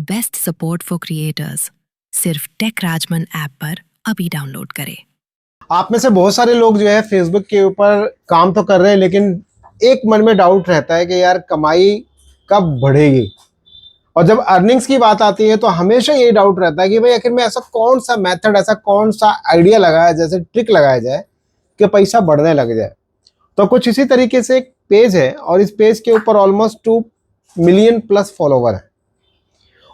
Best support for creators सिर्फ take Rajman app पर अभी डाउनलोड करें। आप में से बहुत सारे लोग जो है फेसबुक के ऊपर काम तो कर रहे हैं, लेकिन एक मन में डाउट रहता है कि यार कमाई कब बढ़ेगी। और जब अर्निंग्स की बात आती है तो हमेशा ये डाउट रहता है कि भाई आखिर में ऐसा कौन सा मेथड, ऐसा कौन सा आइडिया लगाया, जैसे ट्रिक लगाया जाए कि पैसा बढ़ने लग जाए। तो कुछ इसी तरीके से एक पेज है और इस पेज के ऊपर ऑलमोस्ट 2 मिलियन प्लस फॉलोवर है।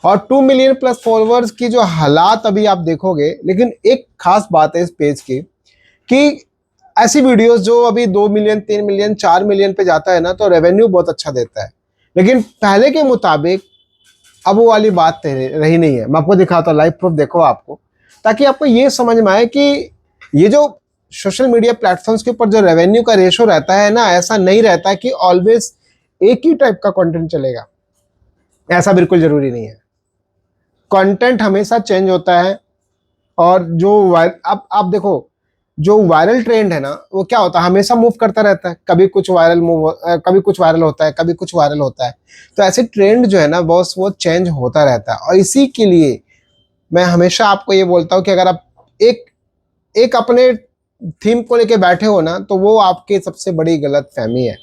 और 2 मिलियन प्लस फॉलोअर्स की जो हालात अभी आप देखोगे, लेकिन एक खास बात है इस पेज की कि ऐसी वीडियोस जो अभी 2 मिलियन, 3 मिलियन, 4 मिलियन पे जाता है ना, तो रेवेन्यू बहुत अच्छा देता है। लेकिन पहले के मुताबिक अब वो वाली बात रही नहीं है। मैं आपको दिखाता हूँ, लाइव प्रूफ देखो आपको, ताकि आपको ये समझ में आए कि ये जो सोशल मीडिया प्लेटफॉर्म्स के ऊपर जो रेवेन्यू का रेशो रहता है ना, ऐसा नहीं रहता कि ऑलवेज एक ही टाइप का कंटेंट चलेगा। ऐसा बिल्कुल जरूरी नहीं है। कंटेंट हमेशा चेंज होता है। और जो आप देखो, जो वायरल ट्रेंड है ना, वो क्या होता है, हमेशा मूव करता रहता है। कभी कुछ वायरल कभी कुछ वायरल होता है, कभी कुछ वायरल होता है। तो ऐसे ट्रेंड जो है ना बॉस, वो चेंज होता रहता है। और इसी के लिए मैं हमेशा आपको ये बोलता हूँ कि अगर आप एक एक अपने थीम को लेके बैठे हो ना, तो वो आपकी सबसे बड़ी गलत फहमी है।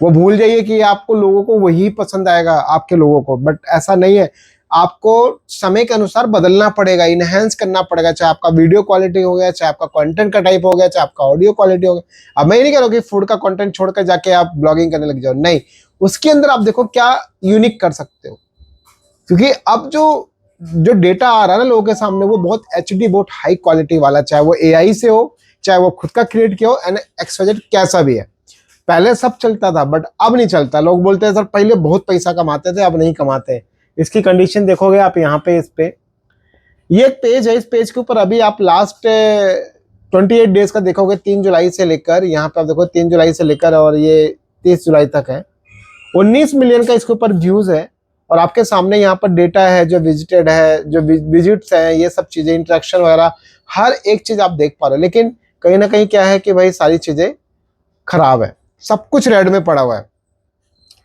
वो भूल जाइए कि आपको लोगों को वही पसंद आएगा, आपके लोगों को। बट ऐसा नहीं है। आपको समय के अनुसार बदलना पड़ेगा, इनहेंस करना पड़ेगा, चाहे आपका वीडियो क्वालिटी हो गया, चाहे आपका कंटेंट का टाइप हो गया, चाहे आपका ऑडियो क्वालिटी हो गया। अब मैं नहीं कह रहा हूँ कि फूड का कंटेंट छोड़कर जाके आप ब्लॉगिंग करने लग जाओ, नहीं। उसके अंदर आप देखो क्या यूनिक कर सकते हो। क्योंकि अब जो जो डेटा आ रहा है ना लोगों के सामने, वो बहुत एचडी, बहुत हाई क्वालिटी वाला, चाहे वो एआई से हो, चाहे वो खुद का क्रिएट किया हो, एंड एक्सवाइजेड कैसा भी है। पहले सब चलता था, बट अब नहीं चलता। लोग बोलते हैं सर पहले बहुत पैसा कमाते थे, अब नहीं कमाते। इसकी कंडीशन देखोगे आप यहाँ पे, इस पे ये एक पेज है। इस पेज के ऊपर अभी आप लास्ट 28 डेज का देखोगे, 3 जुलाई से लेकर, यहाँ पे आप देखो 3 जुलाई से लेकर और ये 30 जुलाई तक है। 19 मिलियन का इसके ऊपर व्यूज है। और आपके सामने यहाँ पर डेटा है, जो विजिटेड है, जो विजिट्स है, ये सब चीजें, इंटरेक्शन वगैरह, हर एक चीज आप देख पा रहे हो। लेकिन कहीं ना कहीं क्या है कि भाई सारी चीजें खराब है। सब कुछ रेड में पड़ा हुआ है।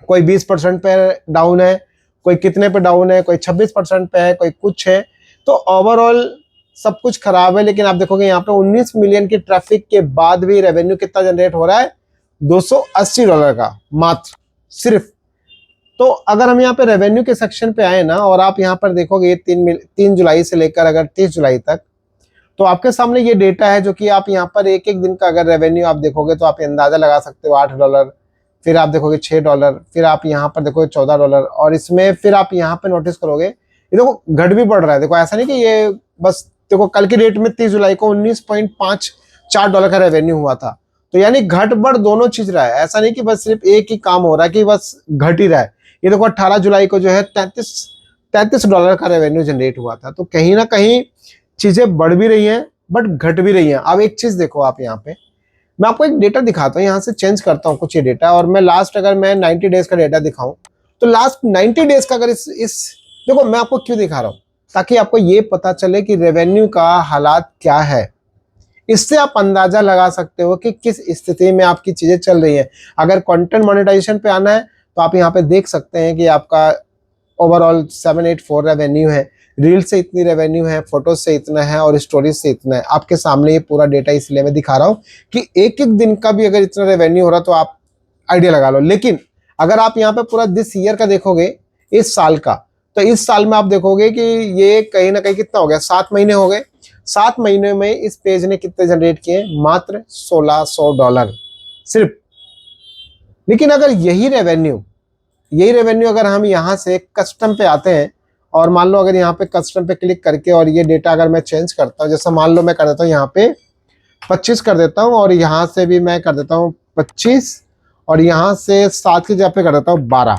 कोई 20% पे डाउन है, कोई कितने पे डाउन है, कोई 26% पे है, कोई कुछ है। तो ओवरऑल सब कुछ खराब है। लेकिन आप देखोगे यहाँ पे 19 मिलियन की ट्रैफिक के बाद भी रेवेन्यू कितना जनरेट हो रहा है, $280 का मात्र, सिर्फ। तो अगर हम यहाँ पे रेवेन्यू के सेक्शन पे आए ना, और आप यहाँ पर देखोगे 3 जुलाई से लेकर अगर 30 जुलाई तक, तो आपके सामने ये डेटा है, जो कि आप यहाँ पर एक एक दिन का अगर रेवेन्यू आप देखोगे तो आप अंदाजा लगा सकते हो। $8, फिर आप देखोगे $6, फिर आप यहाँ पर देखोगे $14। और इसमें फिर आप यहाँ पे नोटिस करोगे, ये देखो घट भी बढ़ रहा है। देखो ऐसा नहीं कि ये बस, देखो कल की डेट में 30 जुलाई को $19.54 का रेवेन्यू हुआ था। तो यानी घट बढ़ दोनों चीज रहा है। ऐसा नहीं कि बस सिर्फ एक ही काम हो रहा है कि बस घट ही रहा है। ये देखो 18 जुलाई को जो है $33 का रेवेन्यू जनरेट हुआ था। तो कहीं ना कहीं चीजें बढ़ भी रही हैं, बट घट भी रही हैं। अब एक चीज देखो आप यहाँ पे, मैं आपको एक डेटा दिखाता हूँ, यहाँ से चेंज करता हूँ कुछ ये डेटा। और मैं लास्ट, अगर मैं 90 डेज का डेटा दिखाऊं, तो लास्ट 90 डेज का अगर इस देखो, मैं आपको क्यों दिखा रहा हूँ, ताकि आपको ये पता चले कि रेवेन्यू का हालात क्या है। इससे आप अंदाजा लगा सकते हो कि किस स्थिति में आपकी चीजें चल रही है। अगर कंटेंट मोनेटाइजेशन पे आना है, तो आप यहाँ पे देख सकते हैं कि आपका ओवरऑल 784 रेवेन्यू है, रील से इतनी रेवेन्यू है, फोटोज से इतना है, और स्टोरीज से इतना है। आपके सामने ये पूरा डेटा इसलिए मैं दिखा रहा हूँ कि एक एक दिन का भी अगर इतना रेवेन्यू हो रहा, तो आप आइडिया लगा लो। लेकिन अगर आप यहाँ पे पूरा दिस ईयर का देखोगे, इस साल का, तो इस साल में आप देखोगे कि ये कहीं ना कहीं कितना हो गया, 7 महीने हो गए। 7 महीने में इस पेज ने कितने जनरेट किए, मात्र $1600 सिर्फ। लेकिन अगर यही रेवेन्यू अगर हम यहाँ से कस्टम पे आते हैं, और मान लो अगर यहाँ पे कस्टम पे क्लिक करके, और ये डेटा अगर मैं चेंज करता हूँ, जैसे मान लो मैं कर देता हूँ यहाँ पे 25 कर देता हूँ, और यहाँ से भी मैं कर देता हूँ 25, और यहाँ से 7 की जगह पे कर देता हूँ 12।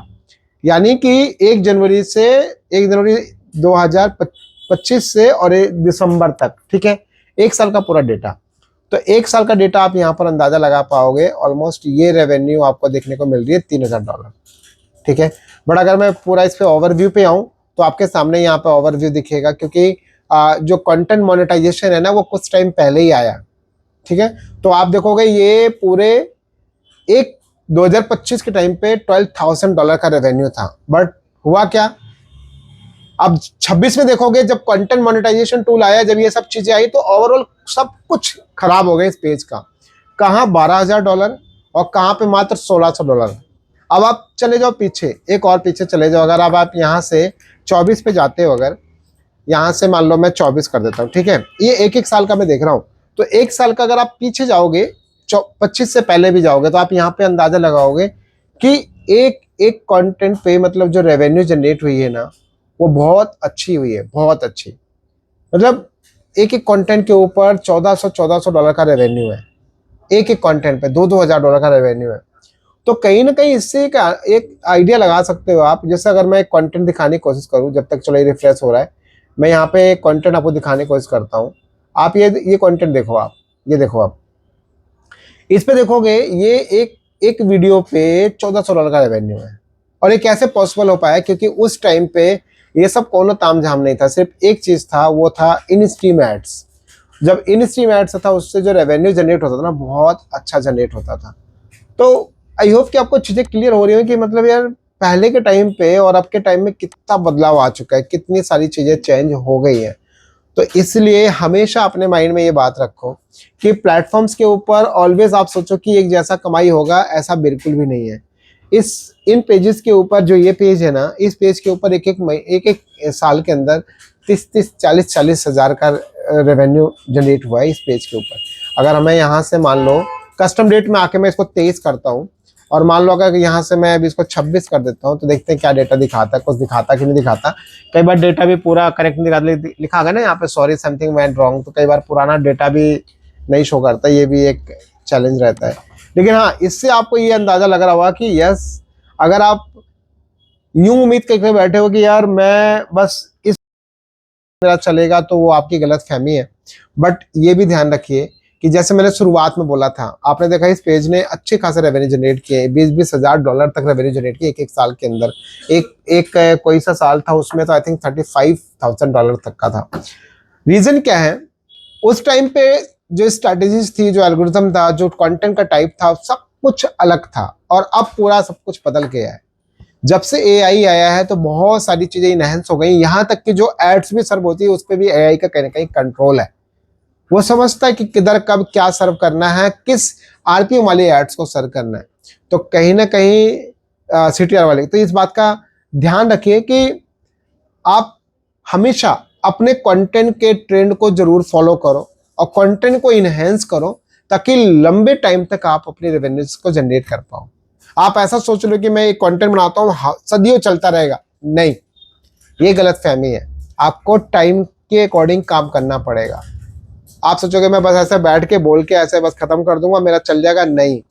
यानी कि 1 जनवरी 2025 से और दिसंबर तक, ठीक है, 1 साल का पूरा डेटा। तो 1 साल का डेटा आप यहाँ पर अंदाजा लगा पाओगे। ऑलमोस्ट ये रेवेन्यू आपको देखने को मिल रही है $3000, ठीक है। बट अगर मैं पूरा इस पे ओवरव्यू पे आऊँ, तो आपके सामने यहाँ पे ओवरव्यू दिखेगा, क्योंकि जो कंटेंट मोनेटाइजेशन है ना, वो कुछ टाइम पहले ही आया, ठीक है। तो आप देखोगे ये पूरे 2025 के टाइम पे $12,000 का रेवेन्यू था। बट हुआ क्या, अब 26 में देखोगे जब कंटेंट मोनेटाइजेशन टूल आया, जब ये सब चीजें आई, तो ओवरऑल सब कुछ खराब हो गया इस पेज का। कहाँ $12,000 और कहाँ पे मात्र $1,600। अब आप चले जाओ पीछे, एक और पीछे चले जाओ। अगर अब आप यहाँ से 24 पे जाते हो, अगर यहाँ से मान लो मैं 24 कर देता हूँ, ठीक है, ये एक एक साल का मैं देख रहा हूँ, तो एक साल का अगर आप पीछे जाओगे, 25 से पहले भी जाओगे, तो आप यहाँ पे अंदाजा लगाओगे कि एक एक कंटेंट पे मतलब जो रेवेन्यू जनरेट हुई है ना, वो बहुत अच्छी हुई है, बहुत अच्छी। मतलब एक एक कंटेंट के ऊपर $1,400 का रेवेन्यू है, एक एक कंटेंट पे $2,000 का रेवेन्यू है। तो कहीं ना कहीं इससे एक आइडिया लगा सकते हो आप। जैसे अगर मैं एक कंटेंट दिखाने की कोशिश करूं, जब तक चलो ये रिफ्रेश हो रहा है, मैं यहाँ पे एक कंटेंट आपको दिखाने की कोशिश करता हूँ। आप ये कंटेंट देखो, आप ये देखो, आप इस पे देखोगे, ये एक एक वीडियो पे $1,400 का रेवेन्यू है। और ये कैसे पॉसिबल हो पाया? क्योंकि उस टाइम पे ये सब कोनो तामझाम नहीं था, सिर्फ एक चीज था, वो था इन स्ट्रीम एड्स। जब इन स्ट्रीम एड्स था, उससे जो रेवेन्यू जनरेट होता था ना, बहुत अच्छा जनरेट होता था। तो आई होप कि आपको चीजें क्लियर हो रही हो कि मतलब यार पहले के टाइम पे और अब के टाइम में कितना बदलाव आ चुका है, कितनी सारी चीजें चेंज हो गई हैं। तो इसलिए हमेशा अपने माइंड में ये बात रखो कि प्लेटफॉर्म्स के ऊपर ऑलवेज आप सोचो कि एक जैसा कमाई होगा, ऐसा बिल्कुल भी नहीं है। इन पेजेस के ऊपर, जो ये पेज है ना, इस पेज के ऊपर एक एक साल के अंदर 30-40 हज़ार का रेवेन्यू जनरेट हुआ है इस पेज के ऊपर। अगर हमें यहाँ से मान लो कस्टम डेट में आके मैं इसको 23 करता हूँ, और मान लो अगर यहाँ से मैं अभी इसको 26 कर देता हूँ, तो देखते हैं क्या डेटा दिखाता है, कुछ दिखाता कि नहीं दिखाता। कई बार डेटा भी पूरा करेक्ट नहीं दिखाता, लिखा गया ना यहाँ पे सॉरी समथिंग वेंट रॉन्ग, तो कई बार पुराना डेटा भी नहीं शो करता, ये भी एक चैलेंज रहता है। लेकिन हाँ, इससे आपको ये अंदाजा लग रहा होगा कि यस, अगर आप यूं उम्मीद करके बैठे हो कि यार मैं बस इस मेरा चलेगा, तो वो आपकी गलत फहमी है। बट ये भी ध्यान रखिए कि जैसे मैंने शुरुआत में बोला था, आपने देखा इस पेज ने अच्छे खासे रेवेन्यू जनरेट किए, $20-20 हज़ार तक रेवेन्यू जनरेट किए एक एक साल के अंदर। एक कोई सा साल था, उसमें तो आई थिंक $35,000 तक का था। रीजन क्या है? उस टाइम पे जो स्ट्रैटेजीज थी, जो एल्गोरिथम था, जो कंटेंट का टाइप था, सब कुछ अलग था। और अब पूरा सब कुछ बदल गया है। जब से एआई आया है, तो बहुत सारी चीजें इनहेंस हो गई। यहाँ तक कि जो एड्स भी सर्व होती है, उस पर भी एआई का कहीं ना कहीं कंट्रोल है। वो समझता है कि किधर कब क्या सर्व करना है, किस आरपीएम वाले एड्स को सर्व करना है। तो कहीं ना कहीं सीटीआर वाले, तो इस बात का ध्यान रखिए कि आप हमेशा अपने कंटेंट के ट्रेंड को जरूर फॉलो करो और कंटेंट को इनहेंस करो, ताकि लंबे टाइम तक आप अपने रेवेन्यूज को जनरेट कर पाओ। आप ऐसा सोच लो कि मैं एक कंटेंट बनाता हूँ, सदियों चलता रहेगा, नहीं, ये गलत फहमी है। आपको टाइम के अकॉर्डिंग काम करना पड़ेगा। आप सोचोगे मैं बस ऐसे बैठ के बोल के ऐसे बस खत्म कर दूंगा, मेरा चल जाएगा, नहीं।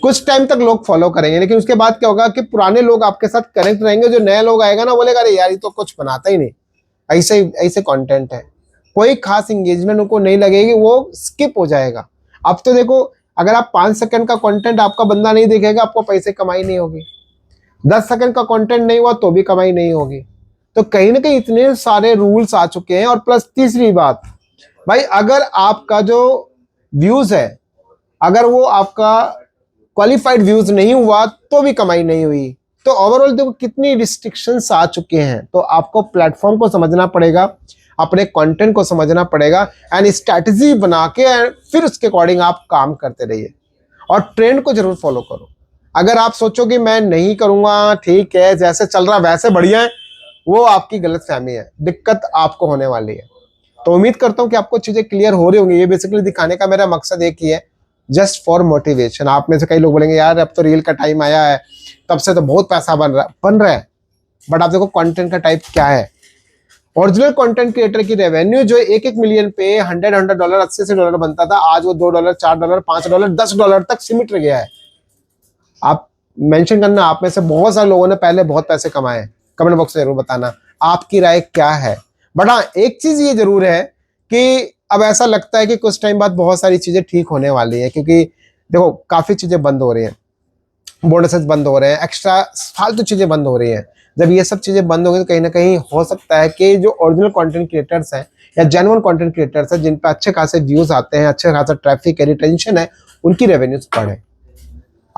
कुछ टाइम तक लोग फॉलो करेंगे, लेकिन उसके बाद क्या होगा कि पुराने लोग आपके साथ कनेक्ट रहेंगे, जो नया लोग आएगा ना, बोलेगा अरे यार ये तो कुछ बनाता ही नहीं, ऐसे कंटेंट है, कोई खास इंगेजमेंट उनको नहीं लगेगी, वो स्किप हो जाएगा। अब तो देखो, अगर आप 5 सेकंड का कंटेंट आपका बंदा नहीं देखेगा, आपको पैसे कमाई नहीं होगी। 10 सेकंड का कंटेंट नहीं हुआ तो भी कमाई नहीं होगी। तो कहीं ना कहीं इतने सारे रूल्स आ चुके हैं। और प्लस तीसरी बात, भाई अगर आपका जो व्यूज है, अगर वो आपका क्वालिफाइड व्यूज नहीं हुआ, तो भी कमाई नहीं हुई। तो ओवरऑल देखो कितनी रिस्ट्रिक्शंस आ चुके हैं। तो आपको प्लेटफॉर्म को समझना पड़ेगा, अपने कंटेंट को समझना पड़ेगा, एंड स्ट्रैटेजी बना के फिर उसके अकॉर्डिंग आप काम करते रहिए। और ट्रेंड को जरूर फॉलो करो। अगर आप सोचो कि मैं नहीं करूंगा, ठीक है, जैसे चल रहा वैसे बढ़िया है, वो आपकी गलत फहमी है, दिक्कत आपको होने वाली है। तो उम्मीद करता हूं कि आपको चीजें क्लियर हो रही होंगी। ये बेसिकली दिखाने का मेरा मकसद एक ही है, जस्ट फॉर मोटिवेशन। आप में से कई लोग बोलेंगे यार अब तो रील का टाइम आया है, तब से तो बहुत पैसा बन रहा है। बट आप देखो कंटेंट का टाइप क्या है। ओरिजिनल कंटेंट क्रिएटर की रेवेन्यू जो $1 मिलियन पे $100 $80 बनता था, आज वो $2 $4 $5 $10 तक सीमित रह गया है। आप मेंशन करना, आप में से बहुत सारे लोगों ने पहले बहुत पैसे कमाए। कमेंट बॉक्स में जरूर बताना आपकी राय क्या है। बट हाँ, एक चीज ये जरूर है कि अब ऐसा लगता है कि कुछ टाइम बाद बहुत सारी चीजें ठीक होने वाली है, क्योंकि देखो काफी चीजें बंद हो रही हैं, बोनसेस बंद हो रहे हैं, एक्स्ट्रा फालतू चीजें बंद हो रही हैं। जब ये सब चीजें बंद होंगी, तो कहीं ना कहीं हो सकता है कि जो ओरिजिनल कंटेंट क्रिएटर्स हैं या जेन्युइन कंटेंट क्रिएटर्स हैं, जिन पे अच्छे खासे व्यूज आते हैं, अच्छे खासा ट्रैफिक है, रिटेंशन है, उनकी रेवेन्यूज बढ़े।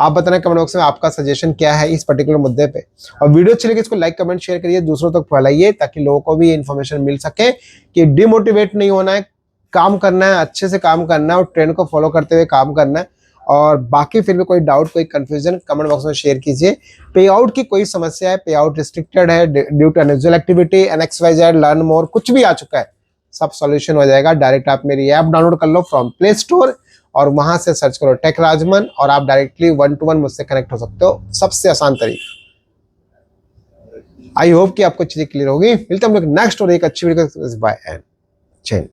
आप बताना कमेंट बॉक्स में आपका सजेशन क्या है इस पर्टिकुलर मुद्दे पे। और वीडियो अच्छी लगी इसको लाइक कमेंट शेयर करिए, दूसरों तक फैलाइए ताकि लोगों को भी ये इन्फॉर्मेशन मिल सके कि डिमोटिवेट नहीं होना है, काम करना है, अच्छे से काम करना है और ट्रेंड को फॉलो करते हुए काम करना है। और बाकी फिर भी कोई डाउट कोई कंफ्यूजन कमेंट बॉक्स में शेयर कीजिए। पे आउट की कोई समस्या है, पे आउट रिस्ट्रिक्टेड है due to unusual activity, NXYZ, learn more, कुछ भी आ चुका है, सब सॉल्यूशन हो जाएगा। डायरेक्ट आप मेरी ऐप डाउनलोड कर लो फ्रॉम प्ले स्टोर और वहां से सर्च करो टेक राजमन और आप डायरेक्टली 1-to-1 मुझसे कनेक्ट हो सकते हो, सबसे आसान तरीका। आई होप कि आपको चीजें क्लियर होगी। मिलते हैं हम लोग नेक्स्ट और एक अच्छी वीडियो। बाय एंड जय हिंद।